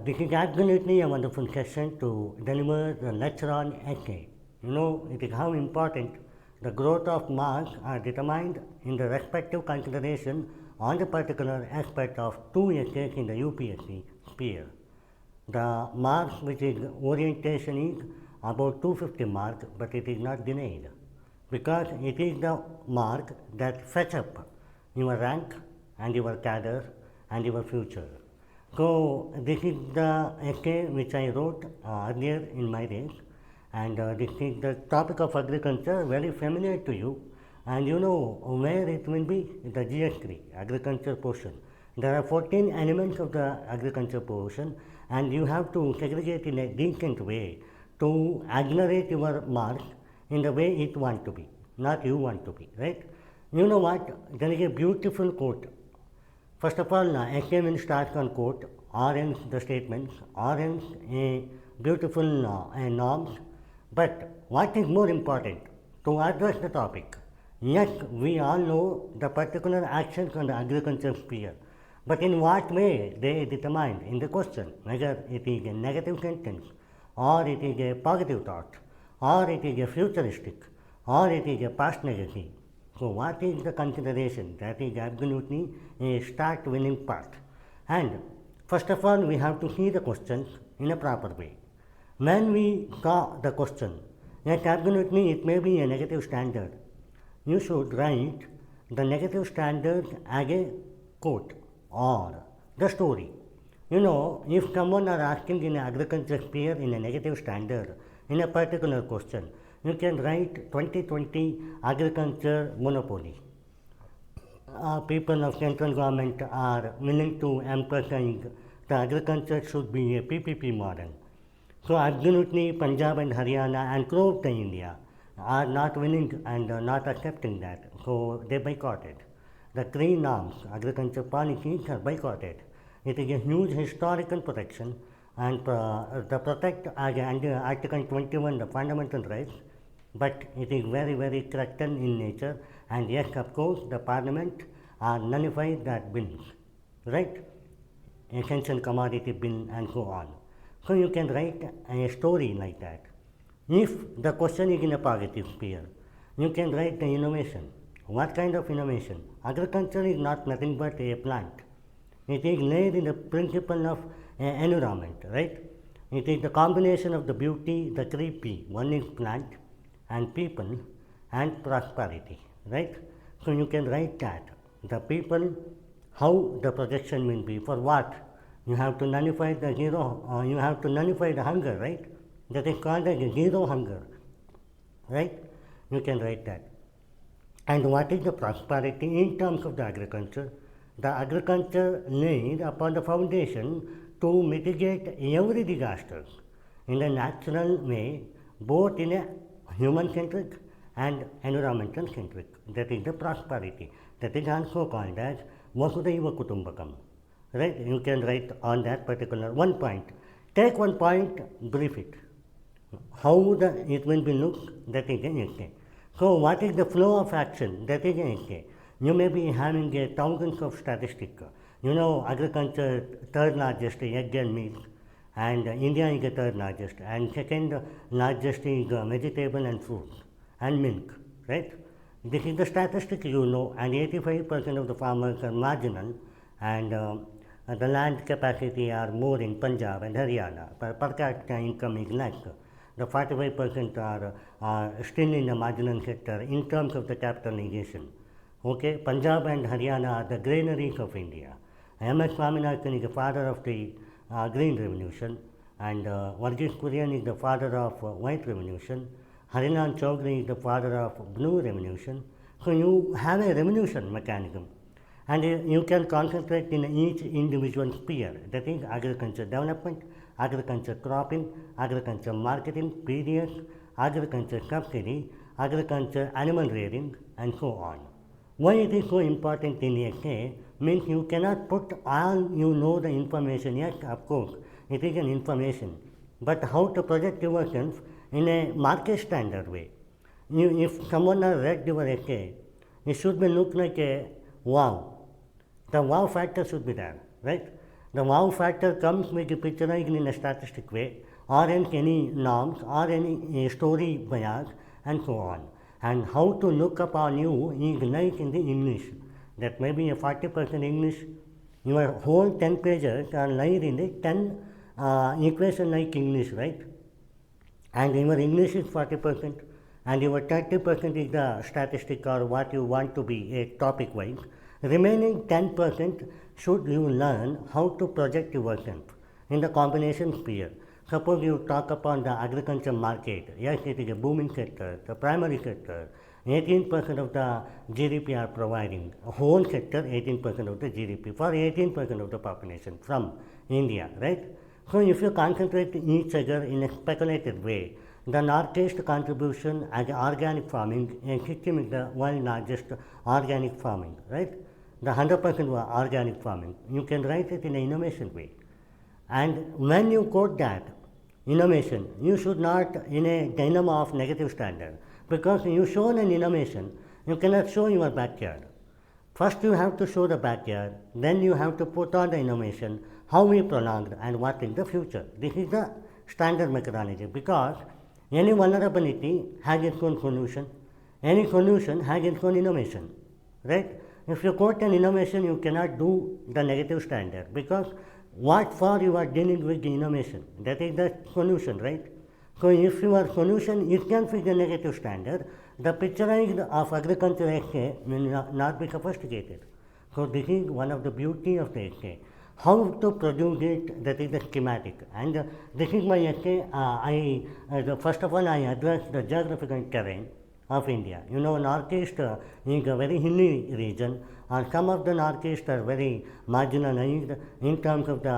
this is absolutely a wonderful question to deliver the lecture on essay. It is how important the growth of marks are determined in the respective consideration on the particular aspect of two essays in the UPSC sphere. The marks which is orientation is about 250 marks, but it is not denied because it is the mark that fetch up your rank and your cadre and your future. So this is the essay which I wrote earlier in my days, and this is the topic of agriculture, very familiar to you, and you know where it will be, the GS3, agriculture portion. There are 14 elements of the agriculture portion, and you have to segregate in a decent way to accelerate your marks in the way it want to be, not you want to be, right? You know what, there is a beautiful quote. First of all, essay will start on quote, or else the statements, or else a beautiful norms. But what is more important, to address the topic, yes, we all know the particular actions on the agriculture sphere, but in what way they determined in the question, whether it is a negative sentence, or it is a positive thought, or it is a futuristic, or it is a past legacy. So what is the consideration? That is absolutely a start winning part. And first of all, we have to see the questions in a proper way. When we saw the question, yes, absolutely it may be a negative standard. You should write the negative standard as a quote or the story. If someone are asking in agriculture sphere in a negative standard in a particular question, you can write 2020 agriculture monopoly. People of central government are willing to emphasize the agriculture should be a PPP model. So absolutely Punjab and Haryana and throughout India are not willing and not accepting that. So they boycotted. The three norms, agriculture policies are boycotted. It is a huge historical protection and the protect under Article 21 the fundamental rights, but it is very, very corrected in nature, and yes, of course, the parliament nullified that bills, right? Essential commodity bill and so on. So you can write a story like that. If the question is in a positive sphere, you can write the innovation. What kind of innovation? Agriculture is not nothing but a plant. It is laid in the principle of environment, right? It is the combination of the beauty, the three P. One is plant and people and prosperity, right? So you can write that. The people, how the projection will be, for what? You have to nullify the zero, you have to nullify the hunger, right? That is called as zero hunger, right? You can write that. And what is the prosperity in terms of the agriculture? The agriculture laid upon the foundation to mitigate every disaster in a natural way, both in a human-centric and environmental-centric. That is the prosperity. That is also called as Vasudhaiva Kutumbakam. Right? You can write on that particular one point. Take one point, brief it. How it will be looked, that is an essay. So what is the flow of action? That is an essay. You may be having thousands of statistics. Agriculture, third largest egg and meat, and India is the third largest, and second largest is vegetable and fruits and milk, right? This is the statistic and 85% of the farmers are marginal, and the land capacity are more in Punjab and Haryana. Per capita income is less. The 45% are still in the marginal sector in terms of the capitalization. Okay, Punjab and Haryana are the granaries of India. M.S. Swaminathan is the father of the Green Revolution, and Varghese Kurian is the father of White Revolution. Harilaal Chaudhary is the father of Blue Revolution. So you have a revolution mechanism, and you can concentrate in each individual sphere, that is agriculture development, agriculture cropping, agriculture marketing, periods, agriculture subsidy, agriculture animal rearing, and so on. Why it is so important in essay means you cannot put all the information. Yes, of course, it is an information, but how to project yourself in a market standard way. If someone has read your essay, it should be look like a wow. The wow factor should be there, right? The wow factor comes with the picturing in a statistic way, or in any norms, or any story bias, and so on. And how to look up on you is like in the English. That may be a 40% English. Your whole 10 pages are laid in the 10 equation like English, right? And your English is 40%, and your 30% is the statistic or what you want to be a topic wise. Remaining 10% should you learn how to project yourself in the combination sphere. Suppose you talk upon the agriculture market. Yes, it is a booming sector, the primary sector. 18% of the GDP are providing. A whole sector, 18% of the GDP for 18% of the population from India, right? So if you concentrate each other in a speculative way, the northeast contribution as organic farming, and Sikkim is the world largest organic farming, right? The 100% organic farming. You can write it in an innovation way. And when you quote that innovation, you should not in a dilemma of negative standard, because you show an innovation, you cannot show your backyard. First you have to show the backyard, then you have to put on the innovation, how we prolonged and what is the future. This is the standard methodology, because any vulnerability has its own solution, any solution has its own innovation, right? If you quote an innovation, you cannot do the negative standard, because what for you are dealing with the innovation, that is the solution, right? So if your solution itself is the negative standard, the picturing of agriculture essay will not be sophisticated. So this is one of the beauty of the essay. How to produce it, that is the schematic. And this is my essay. First of all, I address the geographical terrain of India. You know, Northeast is a very hilly region, and some of the Northeast are very marginalized in terms of the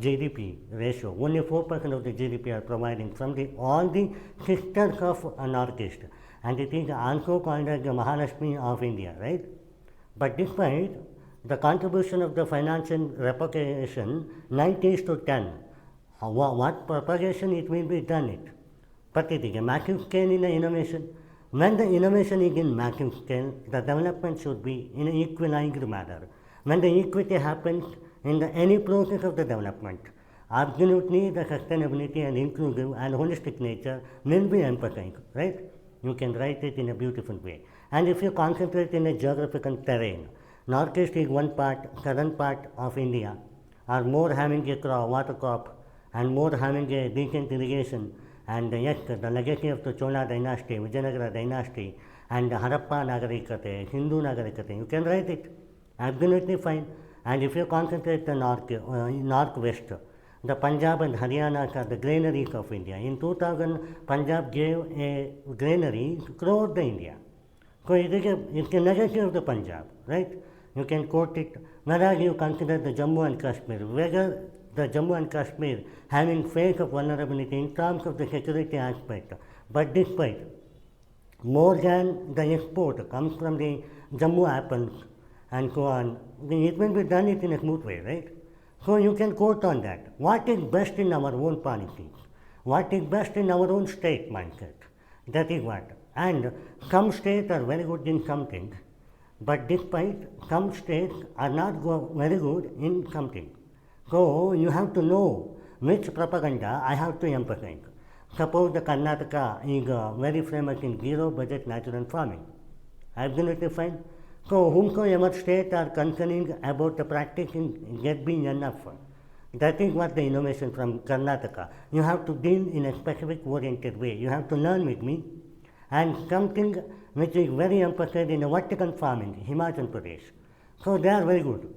GDP ratio. Only 4% of the GDP are providing from all the sisters of Northeast, and it is also called as the Mahalakshmi of India, right? But despite the contribution of the financial propagation, 90:10, what propagation it will be done it? But it is a massive scale in the innovation. When the innovation is in massive scale, the development should be in an equalized manner. When the equity happens in any process of the development, absolutely the sustainability and inclusive and holistic nature will be emphasized, right? You can write it in a beautiful way. And if you concentrate in a geographical terrain, Northeast is one part, southern part of India are more having a water crop and more having a decent irrigation. And yes, the legacy of the Chola dynasty, Vijayanagara dynasty, and the Harappa Nagarikate, Hindu Nagarikate, you can write it. Absolutely fine. And if you concentrate the northwest, the Punjab and Haryana are the granaries of India. In 2000, Punjab gave a granary throughout the India. So it's a legacy of the Punjab, right? You can quote it. Whereas you consider the Jammu and Kashmir, whether the Jammu and Kashmir having face of vulnerability in terms of the security aspect, but despite more than the export comes from the Jammu apples and so on, it will be done it in a smooth way, right? So you can quote on that. What is best in our own policies? What is best in our own state mindset? That is what. And some states are very good in some things, but despite some states are not very good in something. So you have to know which propaganda I have to emphasize. Suppose the Karnataka is very famous in zero budget natural farming. Absolutely fine. So whomsoever state are concerning about the practice in get being enough. That is what the innovation from Karnataka. You have to deal in a specific oriented way. You have to learn with me. And something which is very emphasized in a vertical farming, Himachal Pradesh. So they are very good.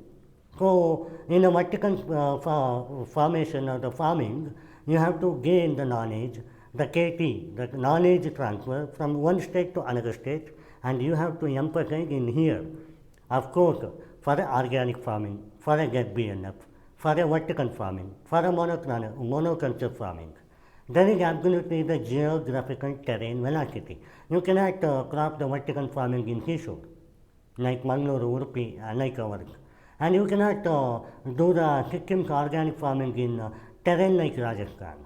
So in a vertical formation or the farming, you have to gain the knowledge, the KT, the knowledge transfer from one state to another state, and you have to emphasize in here, of course, for the organic farming, for a get BNF, for a vertical farming, for a monoculture farming. There is absolutely the geographical terrain velocity. You cannot crop the vertical farming in Kishore, like Mangalore, Udupi, like ours. And you cannot do the Sikkim's organic farming in terrain like Rajasthan,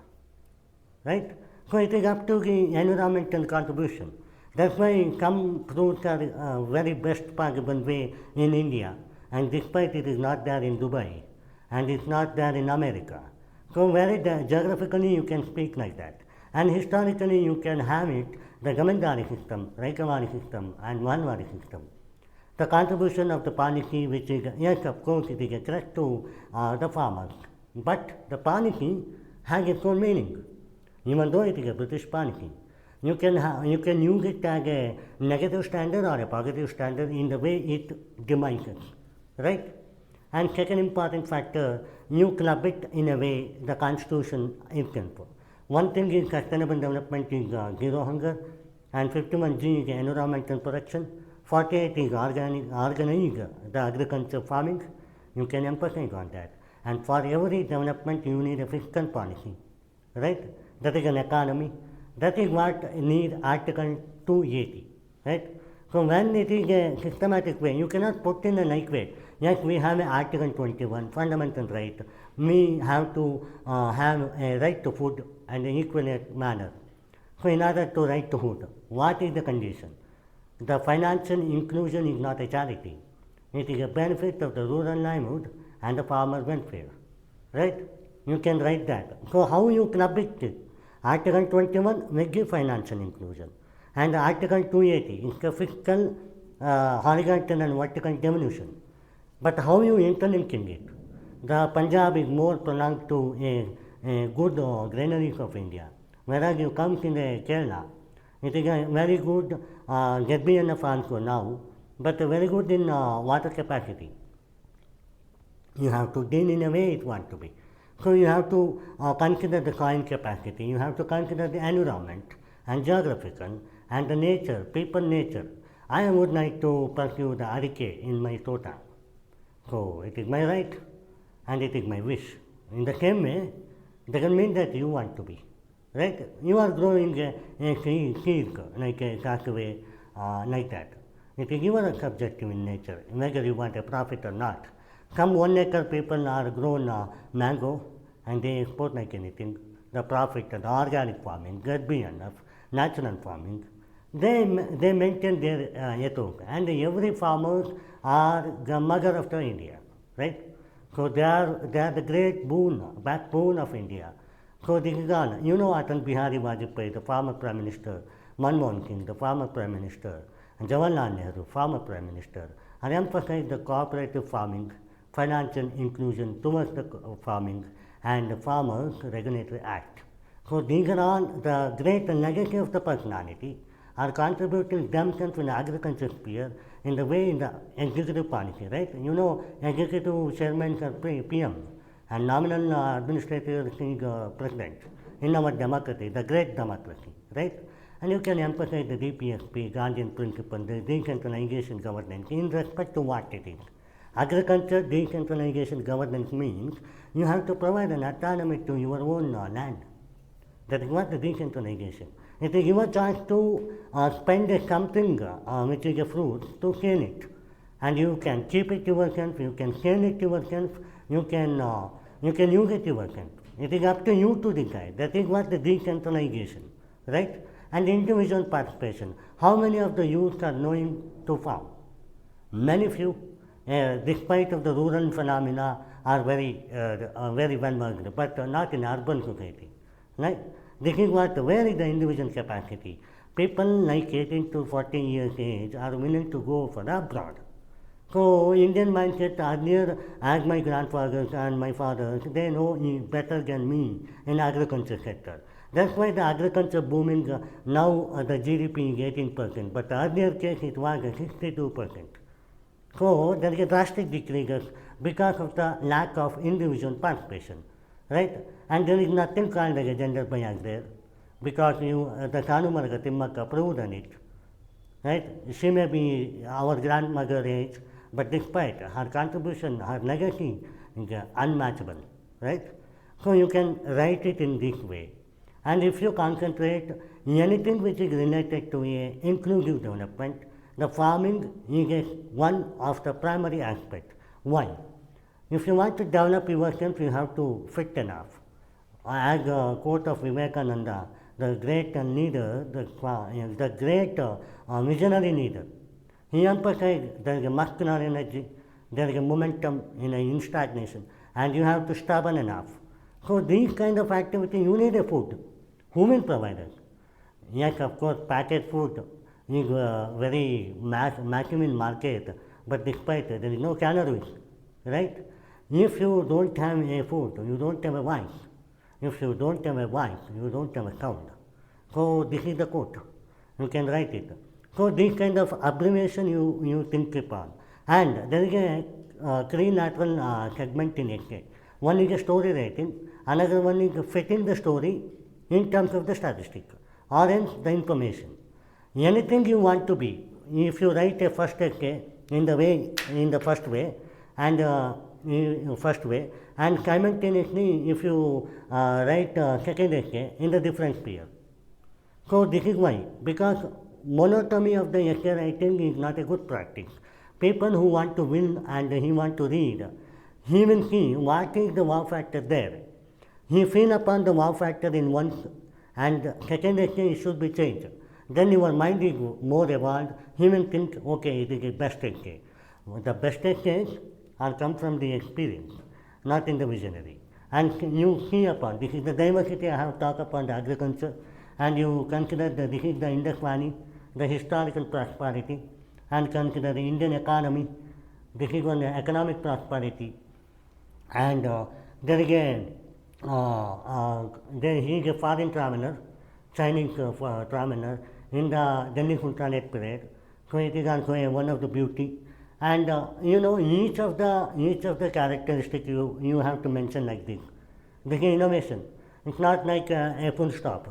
right? So it is up to the environmental contribution. That's why some fruits are very best possible way in India, and despite it is not there in Dubai. and it's not there in America. So geographically you can speak like that. And historically you can have it, the Gamindari system, Raikawari system and Vanwari system. The contribution of the policy, which is, yes, of course, it is a threat to the farmers, but the policy has its own meaning, even though it is a British policy. You can use it as a negative standard or a positive standard in the way it demises, right? And second important factor, you club it in a way the constitution is simple. One thing is sustainable development is zero hunger, and 51G is environmental protection. 48 is organize the agriculture farming. You can emphasize on that. And for every development, you need a fiscal policy, right? That is an economy. That is what need Article 280, right? So when it is a systematic way, you cannot put in a like way. Yes, we have an Article 21, fundamental right. We have to have a right to food and an equivalent manner. So in order to right to food, what is the condition? The financial inclusion is not a charity. It is a benefit of the rural livelihood and the farmer welfare, right? You can write that. So how you club it? Article 21 will give financial inclusion, and Article 280 is the fiscal horizontal and vertical devolution. But how you interlinking it? The Punjab is more prolonged to a good granaries of India, whereas you come in the Kerala, it is a very good Gerbian also now, but very good in water capacity. You have to deal in a way it want to be. So you have to consider the soil capacity, you have to consider the environment and geographical and the nature, people nature. I would like to pursue the arike in my tota. So it is my right and it is my wish. In the same way, it doesn't mean that you want to be, right? You are growing a seed like a cassaway, like that. It is your subjective in nature, whether you want a profit or not. Some 1 acre people are grown mango and they export like anything. The profit, the organic farming, Gerbian of natural farming, they maintain their ethos. And every farmers are the mother of the India, right? So they are the great backbone of India. So this is all. You know Atal Bihari Vajpayee, the former Prime Minister, Manmohan Singh, the former Prime Minister, and Jawaharlal Nehru, former Prime Minister, are emphasized the cooperative farming, financial inclusion towards the farming, and the Farmers Regulatory Act. So these are all the great legacy of the personality are contributing themselves in the agriculture sphere in the way in the executive policy, right? You know, executive chairmen are PM and nominal administrator is president in our democracy, the great democracy, right? And you can emphasize the DPSP, Gandhian principle, the decentralization governance in respect to what it is. Agriculture decentralization governance means you have to provide an autonomy to your own land. That is what the decentralization. It is your choice to spend something which is a fruit to sell it. And you can keep it yourself, you can sell it yourself, you can use it yourself. It is up to you to decide. That is what the decentralization, right? And individual participation. How many of the youth are knowing to farm? Many few. Despite of the rural phenomena are very well worked, but not in urban society, right? This is where is the individual capacity. People like 18 to 14 years age are willing to go for abroad. So Indian mindset earlier, as my grandfathers and my fathers, they know better than me in agriculture sector. That's why the agriculture booming now the GDP is 18%, but earlier case it was 62%. So there is a drastic decrease because of the lack of individual participation, right? And there is nothing called as a gender bias there, because the Sanu Marga Timmaka proved on it, right? She may be our grandmother age, but despite her contribution, her legacy is unmatchable, right? So you can write it in this way. And if you concentrate anything which is related to a inclusive development, the farming is one of the primary aspects. Why? If you want to develop yourself, you have to fit enough. As a quote of Vivekananda, the great leader, the great visionary leader, he emphasized there is a muscular energy, there is a momentum in an stagnation, and you have to stubborn enough. So these kind of activity, you need a food. Who will provide it? Yes, of course, packet food is very massive in market, but despite it, there is no calories, right? If you don't have a food, you don't have a voice. If you don't have a voice, you don't have a sound. So this is the quote. You can write it. So this kind of abbreviation you think upon. And there is a three natural segment in essay. One is a story writing, another one is fitting the story in terms of the statistic or else the information. Anything you want to be, if you write a first essay in the first way, and simultaneously if you write second essay in the different sphere. So this is why, because monotony of the essay writing is not a good practice. People who want to win and he want to read, he will see what is the wow factor there. He feel upon the wow factor in one and second essay should be changed. Then your mind is more evolved, he will think, okay, it is the best essay. The best essays are come from the experience, not in the visionary. And you see upon, this is the diversity I have talked upon the agriculture, and you consider that this is the Indus Valley, the historical prosperity, and consider the Indian economy, this is one economic prosperity, and there again, he is a foreign traveler, Chinese traveler in the Delhi Sultanate period, so it is also one of the beauty. And each of the characteristics you have to mention like this. This is innovation. It's not like a full stop.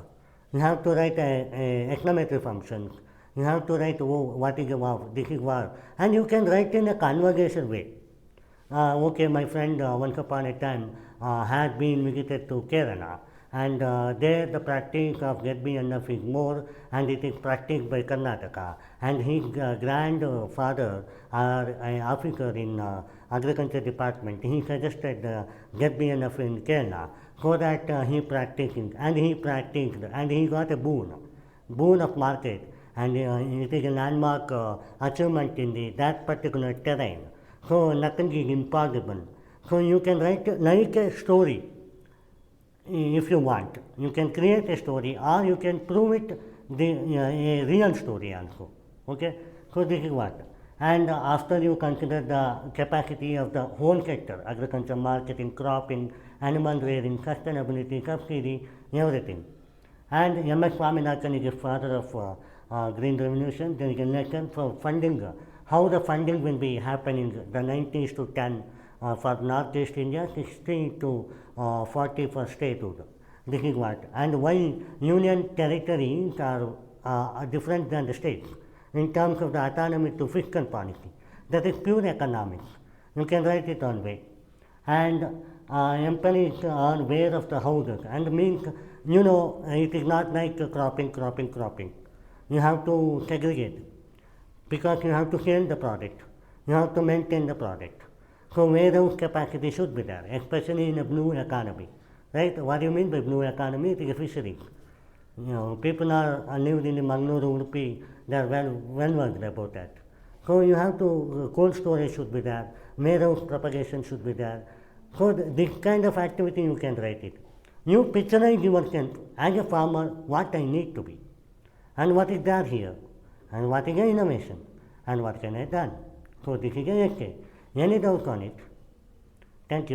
You have to write a exclamatory function. You have to write, oh, what is a wow, this is wow. And you can write in a conversation way. Okay, my friend once upon a time had been visited to Kerala, and there the practice of get me enough is more, and it is practiced by Karnataka, and his grandfather an officer in agriculture department, he suggested get me enough in Kerala, so that he practiced, and he got a boon of market, and it is a landmark achievement in that particular terrain. So nothing is impossible. So you can write like a story if you want. You can create a story, or you can prove it a real story also. Okay? So this is what. And after you consider the capacity of the whole sector, agriculture, marketing, cropping, animal rearing, sustainability, subsidy, everything. And M.S. Swaminathan is the father of Green Revolution. There is a lesson for funding, how the funding will be happening, the 90s to 10 for Northeast India, 60 to 40 for statehood. This is what. And why union territories are different than the states in terms of the autonomy to fiscal policy. That is pure economics. You can write it on way. And employees are aware of the houses, and means, it is not like cropping. You have to segregate, because you have to sell the product, you have to maintain the product. So warehouse capacity should be there, especially in a blue economy, right? What do you mean by blue economy? It is a fishery. People are lived in the Mangalore, Udupi, they are well versed about that. So you have to, cold storage should be there, warehouse propagation should be there. So this kind of activity you can write it. You picturize yourself as a farmer what I need to be, and what is there here, and what is the innovation, and what can I done. So this is a essay. Any doubt on it? Thank you.